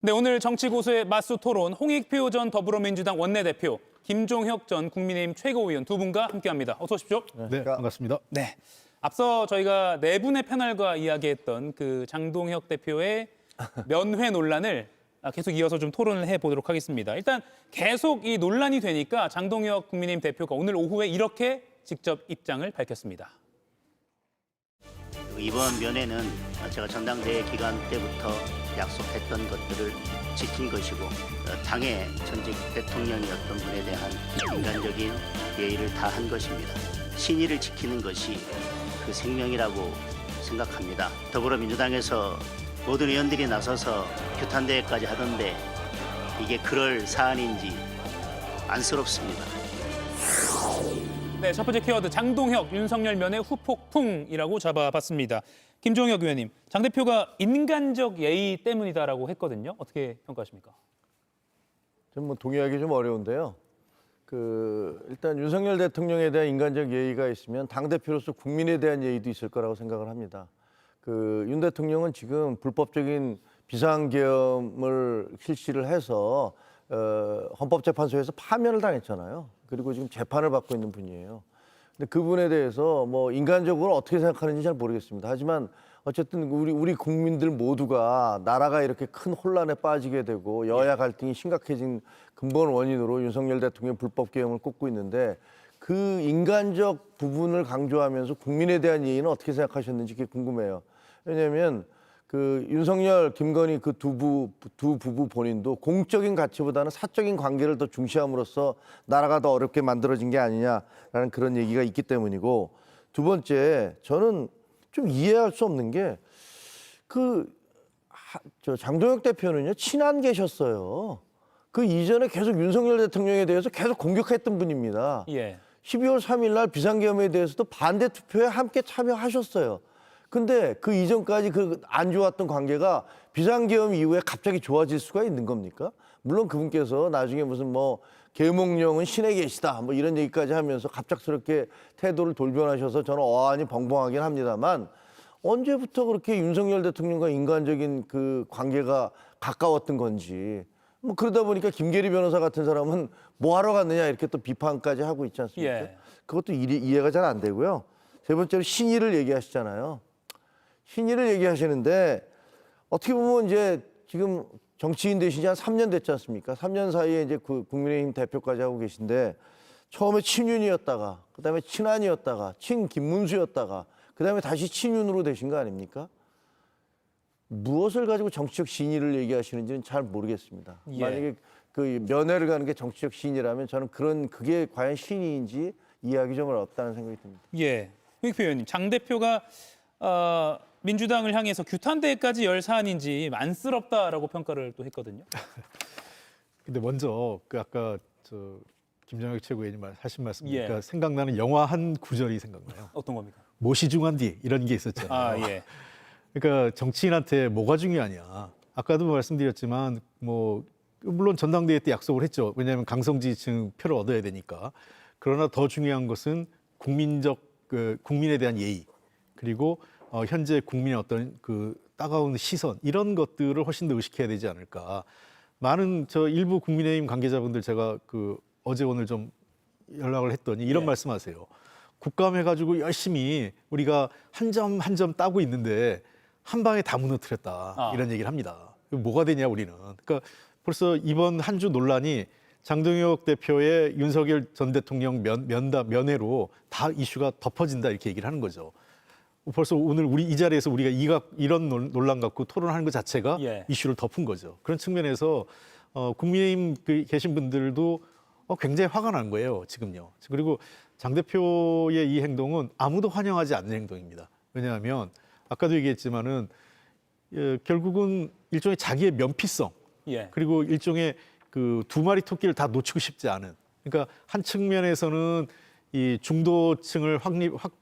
네, 오늘 정치고수의 맞수 토론 홍익표 전 더불어민주당 원내대표, 김종혁 전 국민의힘 최고위원 두 분과 함께합니다. 어서 오십시오. 네, 반갑습니다. 네, 앞서 저희가 네 분의 패널과 이야기했던 그 장동혁 대표의 면회 논란을 계속 이어서 좀 토론을 해보도록 하겠습니다. 일단 계속 이 논란이 되니까 장동혁 국민의힘 대표가 오늘 오후에 이렇게 직접 입장을 밝혔습니다. 이번 면회는 제가 전당대회 기간 때부터 약속했던 것들을 지킨 것이고 당의 전직 대통령이었던 분에 대한 인간적인 예의를 다한 것입니다. 신의를 지키는 것이 그 생명이라고 생각합니다. 더불어민주당에서 모든 의원들이 나서서 규탄대회까지 하던데 이게 그럴 사안인지 안쓰럽습니다. 네, 첫 번째 키워드 장동혁, 윤석열 면회 후폭풍이라고 잡아봤습니다. 김종혁 의원님, 장 대표가 인간적 예의 때문이다라고 했거든요. 어떻게 평가하십니까? 좀 뭐 동의하기 좀 어려운데요. 일단 윤석열 대통령에 대한 인간적 예의가 있으면 당 대표로서 국민에 대한 예의도 있을 거라고 생각을 합니다. 윤 대통령은 지금 불법적인 비상계엄을 실시를 해서 헌법재판소에서 파면을 당했잖아요. 그리고 지금 재판을 받고 있는 분이에요. 근데 그분에 대해서 뭐 인간적으로 어떻게 생각하는지 잘 모르겠습니다. 하지만 어쨌든 우리 국민들 모두가 나라가 이렇게 큰 혼란에 빠지게 되고 여야 갈등이 심각해진 근본 원인으로 윤석열 대통령 불법 계엄을 꼽고 있는데 그 인간적 부분을 강조하면서 국민에 대한 예의는 어떻게 생각하셨는지 그게 궁금해요. 왜냐하면 윤석열, 김건희 그 두 부부 본인도 공적인 가치보다는 사적인 관계를 더 중시함으로써 나라가 더 어렵게 만들어진 게 아니냐라는 그런 얘기가 있기 때문이고, 두 번째, 저는 좀 이해할 수 없는 게 장동혁 대표는요, 친한 계셨어요. 그 이전에 계속 윤석열 대통령에 대해서 계속 공격했던 분입니다. 예. 12월 3일 날 비상계엄에 대해서도 반대 투표에 함께 참여하셨어요. 근데 그 이전까지 안 좋았던 관계가 비상계엄 이후에 갑자기 좋아질 수가 있는 겁니까? 물론 그분께서 나중에 무슨 뭐 계몽령은 신의 계시다 뭐 이런 얘기까지 하면서 갑작스럽게 태도를 돌변하셔서 저는 어안이 벙벙하긴 합니다만, 언제부터 그렇게 윤석열 대통령과 인간적인 그 관계가 가까웠던 건지, 뭐 그러다 보니까 김계리 변호사 같은 사람은 뭐 하러 갔느냐 이렇게 또 비판까지 하고 있지 않습니까? 예. 그것도 이해가 잘 안 되고요. 세 번째로 신의를 얘기하시잖아요. 신의를 얘기하시는데 어떻게 보면 이제 지금 정치인 되신 지 한 3년 됐지 않습니까? 3년 사이에 이제 국민의힘 대표까지 하고 계신데, 처음에 친윤이었다가 그다음에 친한이었다가 친김문수였다가 그다음에 다시 친윤으로 되신 거 아닙니까? 무엇을 가지고 정치적 신의를 얘기하시는지는 잘 모르겠습니다. 예. 만약에 면회를 가는 게 정치적 신의라면 저는 그게 과연 신의인지 이해하기 좀 어렵다는 생각이 듭니다. 예, 홍익표 의원님, 장 대표가 민주당을 향해서 규탄대회까지 열 사안인지 안쓰럽다라고 평가를 또 했거든요. 근데 먼저 아까 김정혁 최고위원님 하신 말씀이니까 예. 생각나는 영화 한 구절이 생각나요. 어떤 겁니까? 모시중한 뒤 이런 게 있었잖아요. 아, 예. 그러니까 정치인한테 뭐가 중요하냐. 아까도 말씀드렸지만 뭐 물론 전당대회 때 약속을 했죠. 왜냐하면 강성 지지층 표를 얻어야 되니까. 그러나 더 중요한 것은 국민에 대한 예의, 그리고 현재 국민의 어떤 따가운 시선, 이런 것들을 훨씬 더 의식해야 되지 않을까. 많은 일부 국민의힘 관계자분들 제가 어제 오늘 좀 연락을 했더니 이런 예. 말씀하세요. 국감해가지고 열심히 우리가 한 점 한 점 따고 있는데 한 방에 다 무너뜨렸다, 이런 얘기를 합니다. 뭐가 되냐 우리는. 그러니까 벌써 이번 한 주 논란이 장동혁 대표의 윤석열 전 대통령 면회로 다 이슈가 덮어진다, 이렇게 얘기를 하는 거죠. 벌써 오늘 이 자리에서 우리가 이런 논란 갖고 토론하는 것 자체가 예. 이슈를 덮은 거죠. 그런 측면에서 국민의힘 계신 분들도 굉장히 화가 난 거예요, 지금요. 그리고 장 대표의 이 행동은 아무도 환영하지 않는 행동입니다. 왜냐하면 아까도 얘기했지만은 결국은 일종의 자기의 면피성, 예. 그리고 일종의 두 마리 토끼를 다 놓치고 싶지 않은. 그러니까 한 측면에서는 이 중도층을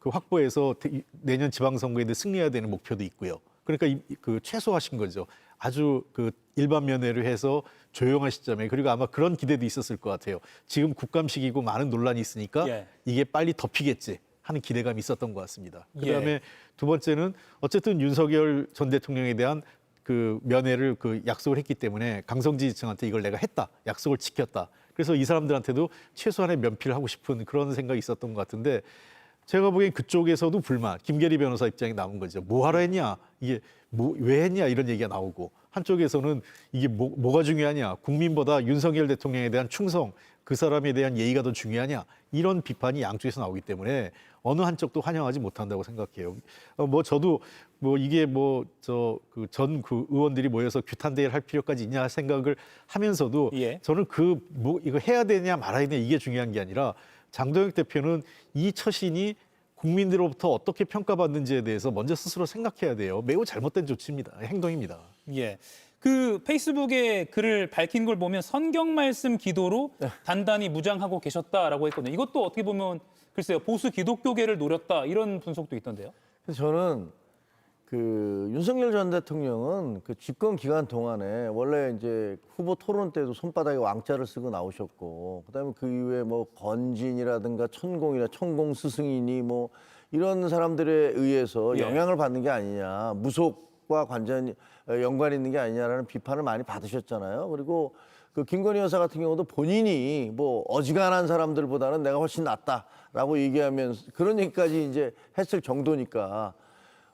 확보해서 내년 지방선거에 승리해야 되는 목표도 있고요. 그러니까 최소화신 거죠. 아주 일반 면회를 해서 조용한 시점에, 그리고 아마 그런 기대도 있었을 것 같아요. 지금 국감식이고 많은 논란이 있으니까 예. 이게 빨리 덮이겠지 하는 기대감이 있었던 것 같습니다. 그다음에 예. 두 번째는 어쨌든 윤석열 전 대통령에 대한 그 면회를 그 약속을 했기 때문에 강성지 지청한테 이걸 내가 했다, 약속을 지켰다. 그래서 이 사람들한테도 최소한의 면피를 하고 싶은 그런 생각이 있었던 것 같은데 제가 보기엔 그쪽에서도 불만, 김계리 변호사 입장이 나온 거죠. 뭐 하러 했냐, 이게 왜 했냐 이런 얘기가 나오고 한쪽에서는 이게 뭐가 중요하냐, 국민보다 윤석열 대통령에 대한 충성, 그 사람에 대한 예의가 더 중요하냐 이런 비판이 양쪽에서 나오기 때문에 어느 한쪽도 환영하지 못한다고 생각해요. 뭐 저도 뭐 이게 뭐 저 그 전 그 의원들이 모여서 규탄 대회를 할 필요까지 있냐 생각을 하면서도 예. 저는 그 뭐 이거 해야 되냐 말아야 되냐 이게 중요한 게 아니라 장동혁 대표는 이 처신이 국민들로부터 어떻게 평가받는지에 대해서 먼저 스스로 생각해야 돼요. 매우 잘못된 조치입니다. 행동입니다. 예. 그 페이스북에 글을 밝힌 걸 보면 성경 말씀 기도로 단단히 무장하고 계셨다라고 했거든요. 이것도 어떻게 보면 글쎄요, 보수 기독교계를 노렸다 이런 분석도 있던데요. 그래서 저는 그 윤석열 전 대통령은 그 집권 기간 동안에 원래 이제 후보 토론 때도 손바닥에 왕자를 쓰고 나오셨고, 그다음에 그 이후에 뭐 건진이라든가 천공이나 천공 스승이니 뭐 이런 사람들에 의해서 예. 영향을 받는 게 아니냐, 무속과 연관이 있는 게 아니냐라는 비판을 많이 받으셨잖아요. 그리고 그 김건희 여사 같은 경우도 본인이 뭐 어지간한 사람들보다는 내가 훨씬 낫다라고 얘기하면서 그런 얘기까지 이제 했을 정도니까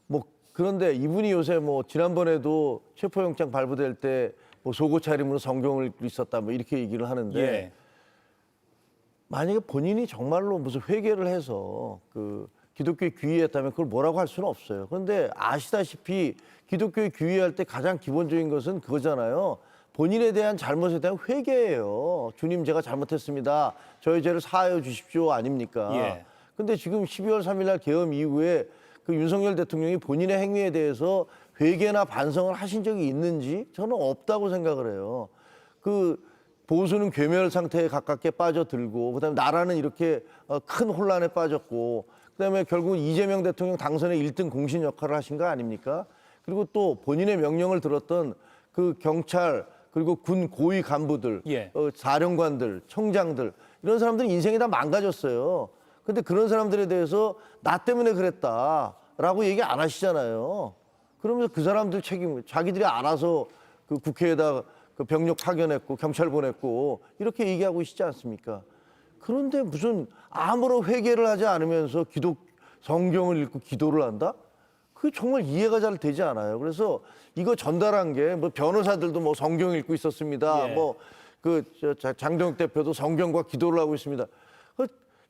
뭐 그런데 이분이 요새 뭐 지난번에도 체포영장 발부될 때 뭐 속옷 차림으로 성경을 읽고 있었다 뭐 이렇게 얘기를 하는데 예. 만약에 본인이 정말로 무슨 회개를 해서 그 기독교에 귀의했다면 그걸 뭐라고 할 수는 없어요. 그런데 아시다시피 기독교에 귀의할 때 가장 기본적인 것은 그거잖아요. 본인에 대한 잘못에 대한 회개예요. 주님 제가 잘못했습니다. 저의 죄를 사하여 주십시오 아닙니까? 예. 근데 지금 12월 3일 날 계엄 이후에 그 윤석열 대통령이 본인의 행위에 대해서 회개나 반성을 하신 적이 있는지 저는 없다고 생각을 해요. 그 보수는 괴멸 상태에 가깝게 빠져들고 그다음에 나라는 이렇게 큰 혼란에 빠졌고 그다음에 결국 이재명 대통령 당선의 1등 공신 역할을 하신 거 아닙니까? 그리고 또 본인의 명령을 들었던 그 경찰 그리고 군 고위 간부들, 예. 사령관들, 청장들 이런 사람들이 인생이 다 망가졌어요. 근데 그런 사람들에 대해서 나 때문에 그랬다라고 얘기 안 하시잖아요. 그러면서 그 사람들 책임, 자기들이 알아서 그 국회에다 그 병력 파견했고 경찰 보냈고 이렇게 얘기하고 있지 않습니까? 그런데 무슨 아무런 회개를 하지 않으면서 성경을 읽고 기도를 한다? 그게 정말 이해가 잘 되지 않아요. 그래서 이거 전달한 게 뭐 변호사들도 뭐 성경 읽고 있었습니다. 예. 뭐 그 장동혁 대표도 성경과 기도를 하고 있습니다.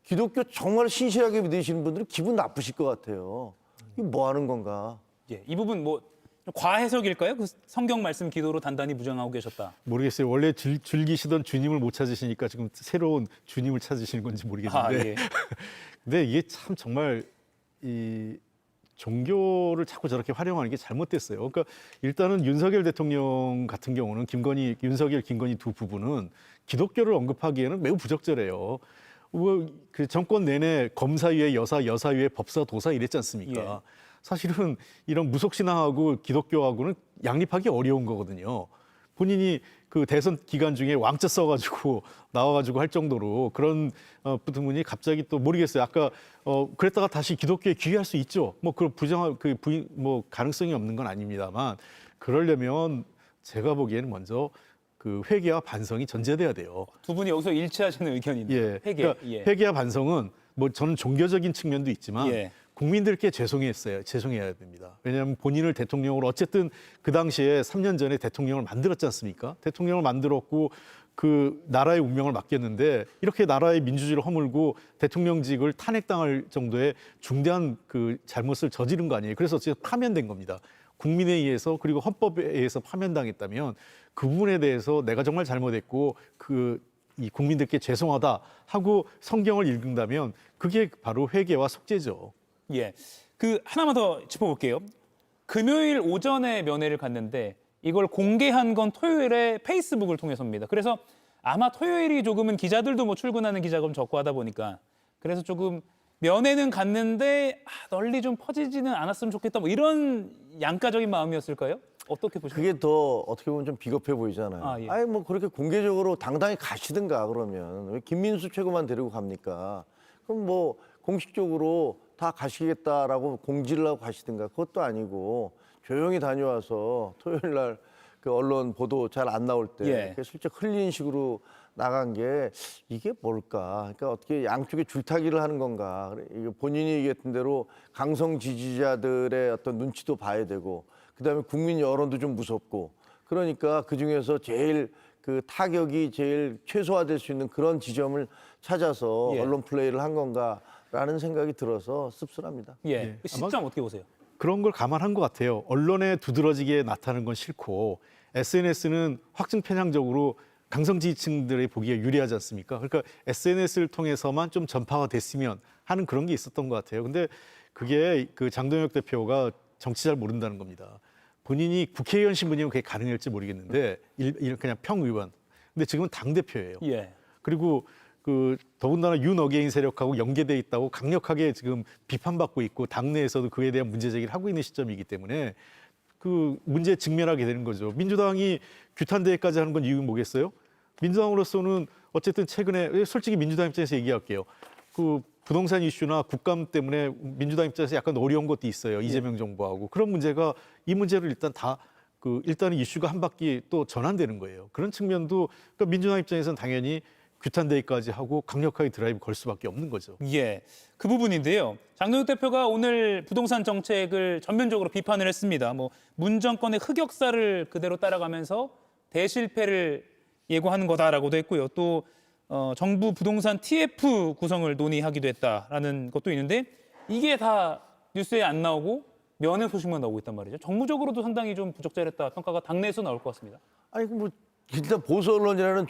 기독교 정말 신실하게 믿으시는 분들은 기분 나쁘실 것 같아요. 이게 뭐 하는 건가? 예. 이 부분 뭐 과해석일까요? 그 성경 말씀 기도로 단단히 무장하고 계셨다. 모르겠어요. 원래 즐기시던 주님을 못 찾으시니까 지금 새로운 주님을 찾으시는 건지 모르겠는데. 아, 예. 근데 이게 참 정말 이 종교를 자꾸 저렇게 활용하는 게 잘못됐어요. 그러니까 일단은 윤석열 대통령 같은 경우는 윤석열, 김건희 두 부부는 기독교를 언급하기에는 매우 부적절해요. 그 정권 내내 검사위에 여사, 여사위에 법사, 도사 이랬지 않습니까? 예. 사실은 이런 무속신앙하고 기독교하고는 양립하기 어려운 거거든요. 본인이 그 대선 기간 중에 왕자 써가지고 나와가지고 할 정도로 그런 분이 갑자기 또 모르겠어요. 아까 그랬다가 다시 기독교에 귀의할 수 있죠. 뭐 그 부정할 그 부인 뭐 가능성이 없는 건 아닙니다만 그러려면 제가 보기에는 먼저 그 회개와 반성이 전제돼야 돼요. 두 분이 여기서 일치하시는 의견인데. 예, 회개. 그러니까 예. 회개와 반성은 뭐 저는 종교적인 측면도 있지만 예. 국민들께 죄송해야 됩니다. 왜냐하면 본인을 대통령으로 어쨌든 그 당시에 3년 전에 대통령을 만들었지 않습니까? 대통령을 만들었고 그 나라의 운명을 맡겼는데 이렇게 나라의 민주주의를 허물고 대통령직을 탄핵당할 정도의 중대한 그 잘못을 저지른 거 아니에요. 그래서 어쨌든 파면된 겁니다. 국민에 의해서 그리고 헌법에 의해서 파면당했다면 그 부분에 대해서 내가 정말 잘못했고 이 국민들께 죄송하다 하고 성경을 읽는다면 그게 바로 회개와 속죄죠. 예. 그 하나만 더 짚어볼게요. 금요일 오전에 면회를 갔는데 이걸 공개한 건 토요일에 페이스북을 통해서입니다. 그래서 아마 토요일이 조금은 기자들도 뭐 출근하는 기자가 좀 적고 하다 보니까 그래서 조금 면회는 갔는데 널리 좀 퍼지지는 않았으면 좋겠다 뭐 이런 양가적인 마음이었을까요? 어떻게 보십니까? 그게 더 어떻게 보면 좀 비겁해 보이잖아요. 아, 예. 아니 뭐 그렇게 공개적으로 당당히 가시든가 그러면 왜 김민수 최고만 데리고 갑니까? 그럼 뭐 공식적으로 다 가시겠다라고 공지를 하고 가시든가 그것도 아니고 조용히 다녀와서 토요일 날 그 언론 보도 잘 안 나올 때 예. 슬쩍 흘린 식으로 나간 게 이게 뭘까? 그러니까 어떻게 양쪽에 줄타기를 하는 건가? 이게 본인이 얘기했던 대로 강성 지지자들의 어떤 눈치도 봐야 되고, 그다음에 국민 여론도 좀 무섭고, 그러니까 그 중에서 제일 그 타격이 제일 최소화될 수 있는 그런 지점을 찾아서 예. 언론 플레이를 한 건가라는 생각이 들어서 씁쓸합니다. 예. 그 시점 어떻게 보세요? 그런 걸 감안한 것 같아요. 언론에 두드러지게 나타나는 건 싫고 SNS는 확증 편향적으로 강성 지지층들의 보기에 유리하지 않습니까? 그러니까 SNS를 통해서만 좀 전파가 됐으면 하는 그런 게 있었던 것 같아요. 근데 그게 그 장동혁 대표가 정치 잘 모른다는 겁니다. 본인이 국회의원 신분이면 그게 가능할지 모르겠는데 그냥 평의원. 근데 지금은 당대표예요. 예. 그리고 그 더군다나 윤어게인 세력하고 연계돼 있다고 강력하게 지금 비판받고 있고 당내에서도 그에 대한 문제 제기를 하고 있는 시점이기 때문에 그 문제에 직면하게 되는 거죠. 민주당이 규탄대회까지 하는 건 이유는 뭐겠어요? 민주당으로서는 어쨌든 최근에 솔직히 민주당 입장에서 얘기할게요. 그 부동산 이슈나 국감 때문에 민주당 입장에서 약간 어려운 것도 있어요. 이재명 정부하고 그런 문제가 이 문제를 일단 다 그 일단은 이슈가 한 바퀴 또 전환되는 거예요. 그런 측면도 그러니까 민주당 입장에서는 당연히 규탄대회까지 하고 강력하게 드라이브 걸 수밖에 없는 거죠. 예, 그 부분인데요. 장동혁 대표가 오늘 부동산 정책을 전면적으로 비판을 했습니다. 뭐 문 정권의 흑역사를 그대로 따라가면서 대실패를 예고하는 거다라고도 했고요. 또 정부 부동산 TF 구성을 논의하기도 했다라는 것도 있는데 이게 다 뉴스에 안 나오고 면회 소식만 나오고 있단 말이죠. 정무적으로도 상당히 좀 부적절했다 평가가 당내에서 나올 것 같습니다. 아니 뭐 일단 보수 언론이라는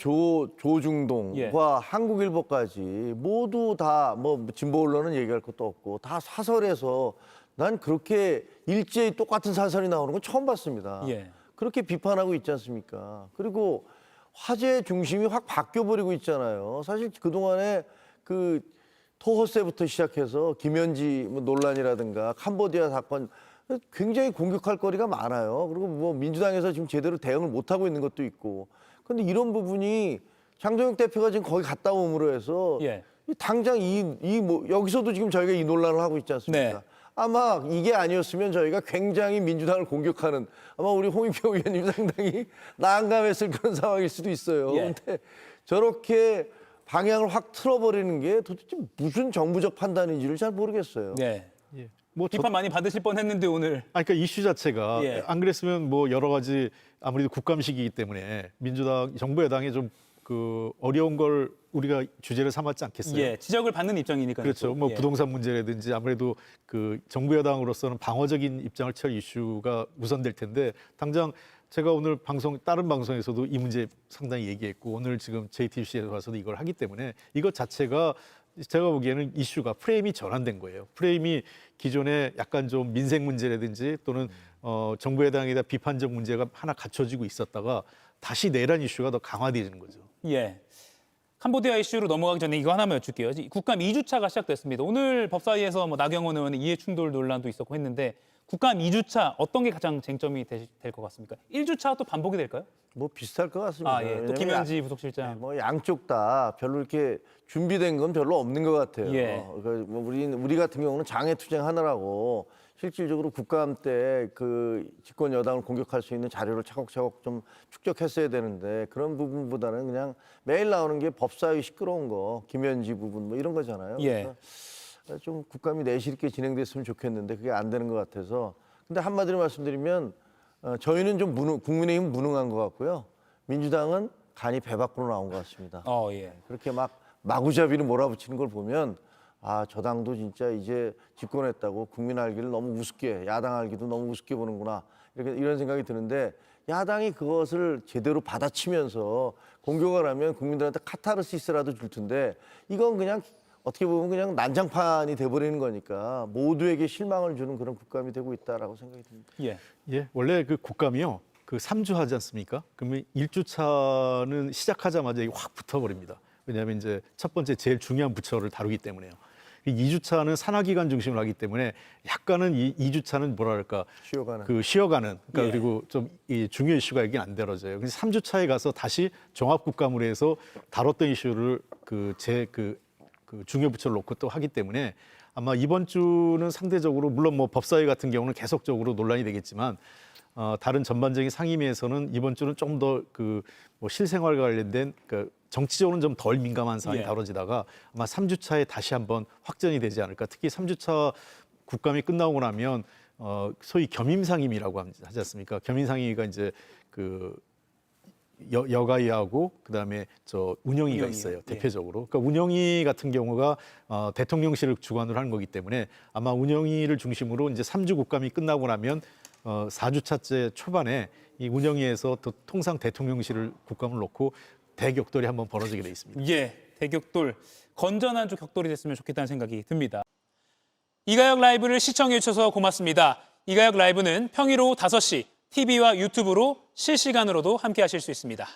조중동과 예. 한국일보까지 모두 다 뭐 진보 언론은 얘기할 것도 없고 다 사설에서 난 그렇게 일제히 똑같은 사설이 나오는 건 처음 봤습니다. 예. 그렇게 비판하고 있지 않습니까? 그리고 화제 중심이 확 바뀌어버리고 있잖아요. 사실 그동안에 그 토호세부터 시작해서 김현지 뭐 논란이라든가 캄보디아 사건 굉장히 공격할 거리가 많아요. 그리고 뭐 민주당에서 지금 제대로 대응을 못 하고 있는 것도 있고. 그런데 이런 부분이 장동혁 대표가 지금 거기 갔다 옴으로 해서 예. 당장 뭐 여기서도 지금 저희가 이 논란을 하고 있지 않습니까? 네. 아마 이게 아니었으면 저희가 굉장히 민주당을 공격하는 아마 우리 홍익표 의원님 상당히 난감했을 그런 상황일 수도 있어요. 예. 근데 저렇게 방향을 확 틀어버리는 게 도대체 무슨 정부적 판단인지를 잘 모르겠어요. 네. 예. 뭐 비판 많이 받으실 뻔했는데 오늘 그러니까 이슈 자체가 예. 안 그랬으면 뭐 여러 가지 아무래도 국감 시기이기 때문에 민주당 정부 여당이 좀 그 어려운 걸 우리가 주제를 삼았지 않겠어요? 예, 지적을 받는 입장이니까요. 그렇죠. 또. 뭐 예. 부동산 문제라든지 아무래도 그 정부 여당으로서는 방어적인 입장을 취할 이슈가 우선될 텐데 당장 제가 오늘 다른 방송에서도 이 문제 상당히 얘기했고 오늘 지금 JTBC에 와서도 이걸 하기 때문에 이것 자체가 제가 보기에는 이슈가 프레임이 전환된 거예요. 프레임이 기존에 약간 좀 민생 문제라든지 또는 정부 여당에 대한 비판적 문제가 하나 갖춰지고 있었다가 다시 내란 이슈가 더 강화되는 거죠. 예. 캄보디아 이슈로 넘어가기 전에 이거 하나만 여쭐게요. 국감 2주차가 시작됐습니다. 오늘 법사위에서 뭐 나경원 의원의 이해충돌 논란도 있었고 했는데 국감 2주차 어떤 게 가장 쟁점이 될 것 같습니까? 1주차 또 반복이 될까요? 뭐 비슷할 것 같습니다. 아, 예. 또 왜냐면 김현지 부속실장. 뭐 양쪽 다 별로 이렇게 준비된 건 별로 없는 것 같아요. 예. 그러니까 뭐 우리 같은 경우는 장애 투쟁하느라고 실질적으로 국감 때 그 집권 여당을 공격할 수 있는 자료를 차곡차곡 좀 축적했어야 되는데 그런 부분보다는 그냥 매일 나오는 게 법사위 시끄러운 거, 김현지 부분 뭐 이런 거잖아요. 예. 그래서 좀 국감이 내실 있게 진행됐으면 좋겠는데 그게 안 되는 것 같아서. 근데 한마디로 말씀드리면 저희는 좀 국민의힘은 무능한 것 같고요. 민주당은 간이 배 밖으로 나온 것 같습니다. 예. 그렇게 막 마구잡이로 몰아붙이는 걸 보면 아, 저 당도 진짜 이제 집권했다고 국민 알기를 너무 우습게, 야당 알기도 너무 우습게 보는구나. 이런 생각이 드는데 야당이 그것을 제대로 받아치면서 공격을 하면 국민들한테 카타르시스라도 줄 텐데 이건 그냥 어떻게 보면 그냥 난장판이 돼버리는 거니까 모두에게 실망을 주는 그런 국감이 되고 있다라고 생각이 듭니다. 예. 예, 원래 그 국감이요. 그 3주 하지 않습니까? 그러면 1주차는 시작하자마자 이게 확 붙어버립니다. 왜냐하면 이제 첫 번째 제일 중요한 부처를 다루기 때문에요. 2주차는 산하기관 중심으로 하기 때문에 약간은 이 2주차는 뭐랄까 쉬어가는 그러니까 예. 그리고 좀 이 중요 이슈가 여기 안 다뤄져요. 그래서 3주차에 가서 다시 종합국감으로 해서 다뤘던 이슈를 그 중요 부처를 놓고 또 하기 때문에 아마 이번 주는 상대적으로 물론 뭐 법사위 같은 경우는 계속적으로 논란이 되겠지만 다른 전반적인 상임위에서는 이번 주는 좀 더 그 뭐 실생활과 관련된 그 정치적으로는 좀 덜 민감한 사안이 예. 다뤄지다가 아마 3주차에 다시 한번 확전이 되지 않을까. 특히 3주차 국감이 끝나고 나면 소위 겸임상임이라고 하지 않습니까? 겸임상임위가 이제 그 여가위하고 그다음에 저 운영위가 운영위요. 있어요. 예. 대표적으로. 그러니까 운영위 같은 경우가 대통령실을 주관으로 하는 거기 때문에 아마 운영위를 중심으로 이제 3주 국감이 끝나고 나면 4주차째 초반에 이 운영위에서 또 통상 대통령실을 국감을 놓고 대격돌이 한번 벌어지게 돼 있습니다. 예, 대격돌, 건전한 좀 격돌이 됐으면 좋겠다는 생각이 듭니다. 이가혁 라이브를 시청해 주셔서 고맙습니다. 이가혁 라이브는 평일 오후 5시 TV와 유튜브로 실시간으로도 함께 하실 수 있습니다.